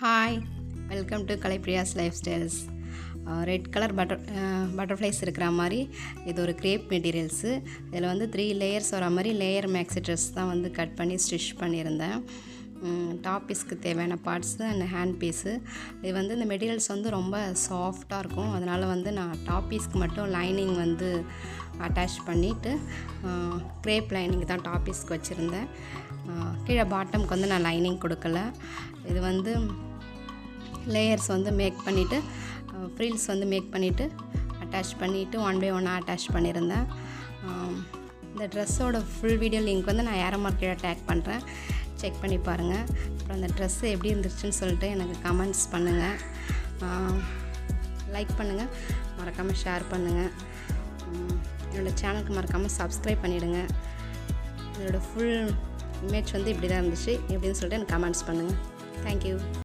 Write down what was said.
Hi, welcome to Kalaipriya's lifestyles. Red colour butterflies இருக்கிற மாதிரி இது ஒரு கிரேப் மெட்டீரியல்ஸு. இதில் வந்து 3 லேயர்ஸ் வர மாதிரி லேயர் மேக்ஸி ட்ரெஸ் தான் வந்து கட் பண்ணி ஸ்டிச் பண்ணியிருந்தேன். டாப் பீஸ்க்கு தேவையான பார்ட்ஸு அண்ட் ஹேண்ட் பீஸு. இது வந்து இந்த மெட்டீரியல்ஸ் வந்து ரொம்ப சாஃப்டாக இருக்கும். அதனால் வந்து நான் டாப் பீஸ்க்கு மட்டும் லைனிங் வந்து அட்டாச் பண்ணிவிட்டு கிரேப் லைனிங் தான் டாப் பீஸ்க்கு வச்சுருந்தேன். கீழே பாட்டமுக்கு வந்து நான் லைனிங் கொடுக்கல. இது வந்து லேயர்ஸ் வந்து மேக் பண்ணிவிட்டு ஃப்ரில்ஸ் வந்து மேக் பண்ணிவிட்டு அட்டாச் பண்ணிவிட்டு 1 by 1 அட்டாச் பண்ணியிருந்தேன். இந்த ட்ரெஸ்ஸோட ஃபுல் வீடியோ லிங்க் வந்து நான் ஏரோ மார்க்கெட்டை டேக் பண்ணுறேன், செக் பண்ணி பாருங்கள். அப்புறம் அந்த ட்ரெஸ்ஸு எப்படி இருந்துச்சுன்னு சொல்லிட்டு எனக்கு கமெண்ட்ஸ் பண்ணுங்கள், லைக் பண்ணுங்கள், மறக்காமல் ஷேர் பண்ணுங்கள். என்னோடய சேனலுக்கு மறக்காமல் சப்ஸ்கிரைப் பண்ணிவிடுங்க. என்னோடய ஃபுல் இமேஜ் வந்து இப்படி தான் இருந்துச்சு எப்படின்னு சொல்லிட்டு எனக்கு கமெண்ட்ஸ் பண்ணுங்கள். தேங்க்யூ.